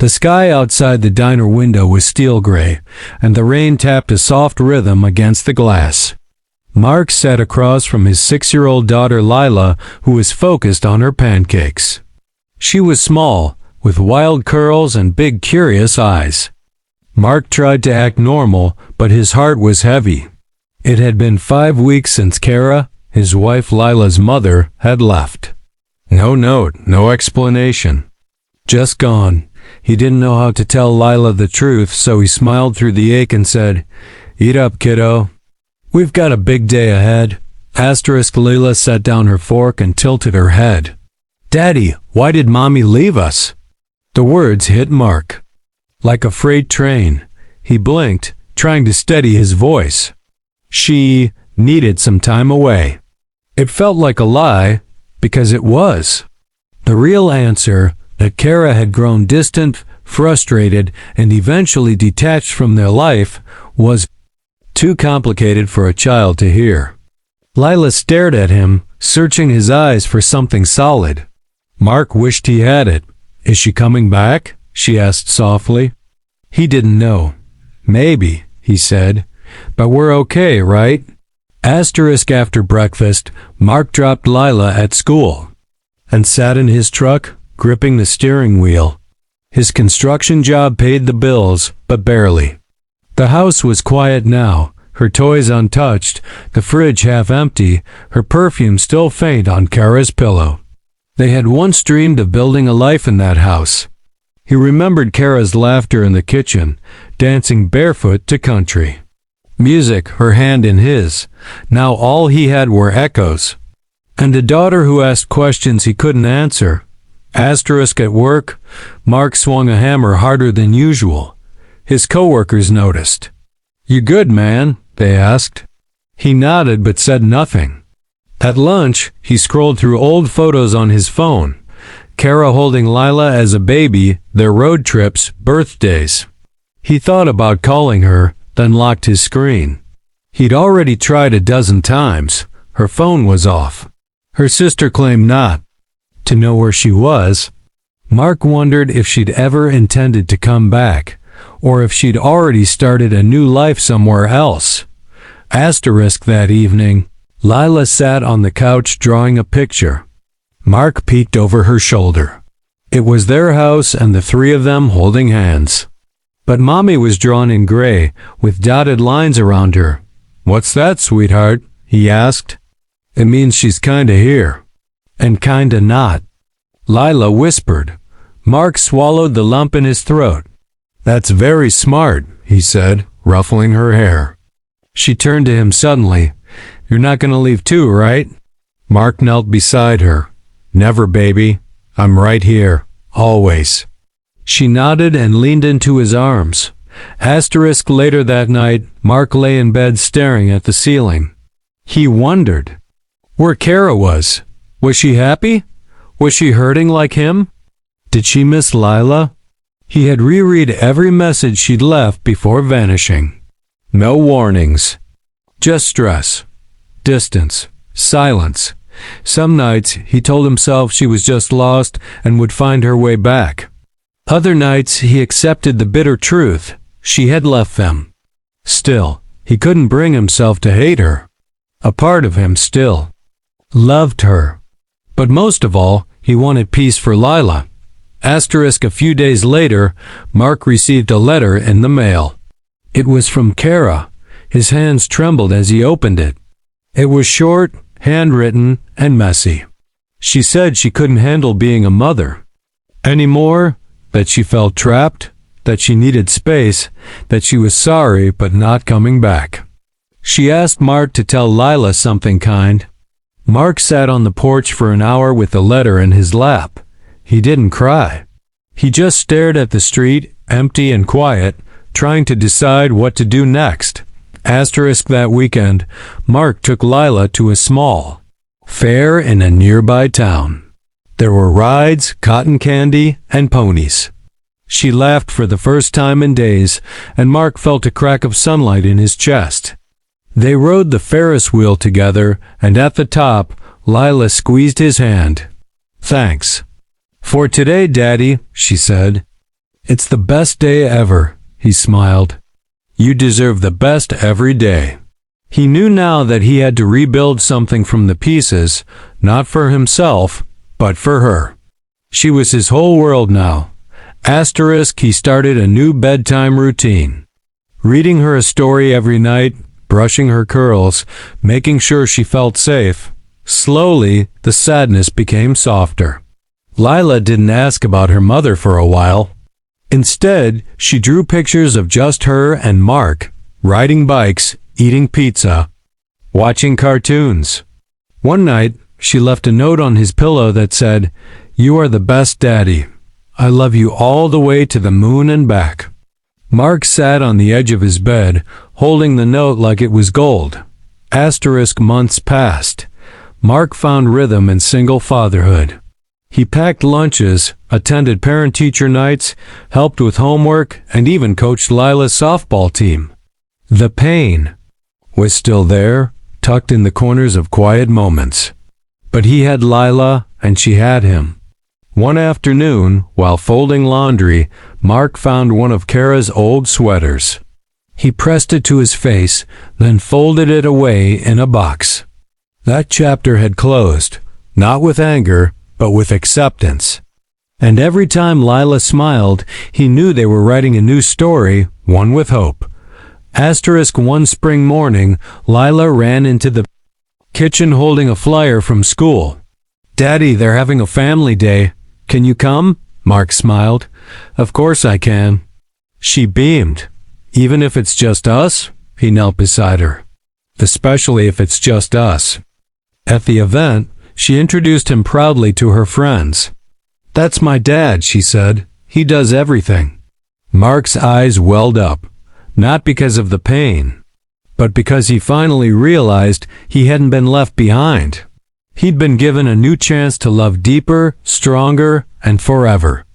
The sky outside the diner window was steel gray, and the rain tapped a soft rhythm against the glass. Mark sat across from his 6-year-old daughter Lila, who was focused on her pancakes. She was small, with wild curls and big curious eyes. Mark tried to act normal, but his heart was heavy. It had been 5 weeks since Kara, his wife Lila's mother, had left. No note, no explanation. Just gone. He didn't know how to tell Lila the truth, so he smiled through the ache and said, "Eat up, kiddo. We've got a big day ahead." Lila set down her fork and tilted her head. "Daddy, why did Mommy leave us?" The words hit Mark. Like a freight train. He blinked, trying to steady his voice. She needed some time away. It felt like a lie, because it was. The real answer, that Kara had grown distant, frustrated, and eventually detached from their life, was too complicated for a child to hear. Lila stared at him, searching his eyes for something solid. Mark wished he had it. "Is she coming back?" she asked softly. He didn't know. "Maybe," he said, "but we're okay, right?" After breakfast, Mark dropped Lila at school and sat in his truck, gripping the steering wheel. His construction job paid the bills, but barely. The house was quiet now, her toys untouched, the fridge half empty, her perfume still faint on Kara's pillow. They had once dreamed of building a life in that house. He remembered Kara's laughter in the kitchen, dancing barefoot to country. Music, her hand in his. Now all he had were echoes. And a daughter who asked questions he couldn't answer. At work, Mark swung a hammer harder than usual. His coworkers noticed. "You good, man?" they asked. He nodded but said nothing. At lunch, he scrolled through old photos on his phone. Kara holding Lila as a baby, their road trips, birthdays. He thought about calling her, then locked his screen. He'd already tried a dozen times. Her phone was off. Her sister claimed not to know where she was. Mark wondered if she'd ever intended to come back, or if she'd already started a new life somewhere else. That evening, Lila sat on the couch drawing a picture. Mark peeked over her shoulder. It was their house and the three of them holding hands. But Mommy was drawn in gray, with dotted lines around her. "What's that, sweetheart?" he asked. "It means she's kinda here." "And kinda not," Lila whispered. Mark swallowed the lump in his throat. "That's very smart," he said, ruffling her hair. She turned to him suddenly. "You're not gonna leave too, right?" Mark knelt beside her. "Never, baby. I'm right here. Always." She nodded and leaned into his arms. Later that night, Mark lay in bed staring at the ceiling. He wondered where Kara was. Was she happy? Was she hurting like him? Did she miss Lila? He had reread every message she'd left before vanishing. No warnings. Just stress. Distance. Silence. Some nights, he told himself she was just lost and would find her way back. Other nights, he accepted the bitter truth. She had left them. Still, he couldn't bring himself to hate her. A part of him still loved her. But most of all, he wanted peace for Lila. A few days later, Mark received a letter in the mail. It was from Kara. His hands trembled as he opened it. It was short, handwritten, and messy. She said she couldn't handle being a mother anymore, that she felt trapped, that she needed space, that she was sorry but not coming back. She asked Mark to tell Lila something kind. Mark sat on the porch for an hour with the letter in his lap. He didn't cry. He just stared at the street, empty and quiet, trying to decide what to do next. That weekend, Mark took Lila to a small fair in a nearby town. There were rides, cotton candy, and ponies. She laughed for the first time in days, and Mark felt a crack of sunlight in his chest. They rode the Ferris wheel together, and at the top, Lila squeezed his hand. "Thanks." "For today, Daddy," she said. It's the best day ever, he smiled. You deserve the best every day. He knew now that he had to rebuild something from the pieces, not for himself, but for her. She was his whole world now. He started a new bedtime routine. Reading her a story every night, brushing her curls, making sure she felt safe. Slowly, the sadness became softer. Lila didn't ask about her mother for a while. Instead, she drew pictures of just her and Mark, riding bikes, eating pizza, watching cartoons. One night, she left a note on his pillow that said, "You are the best daddy. I love you all the way to the moon and back." Mark sat on the edge of his bed, holding the note like it was gold. Months passed. Mark found rhythm in single fatherhood. He packed lunches, attended parent-teacher nights, helped with homework, and even coached Lila's softball team. The pain was still there, tucked in the corners of quiet moments. But he had Lila, and she had him. One afternoon, while folding laundry, Mark found one of Kara's old sweaters. He pressed it to his face, then folded it away in a box. That chapter had closed, not with anger, but with acceptance. And every time Lila smiled, he knew they were writing a new story, one with hope. One spring morning, Lila ran into the kitchen holding a flyer from school. "Daddy, they're having a family day. Can you come?" Mark smiled. "Of course I can." She beamed. "Even if it's just us?" He knelt beside her. "Especially if it's just us." At the event, she introduced him proudly to her friends. "That's my dad," she said. "He does everything." Mark's eyes welled up, not because of the pain, but because he finally realized he hadn't been left behind. He'd been given a new chance to love deeper, stronger, and forever.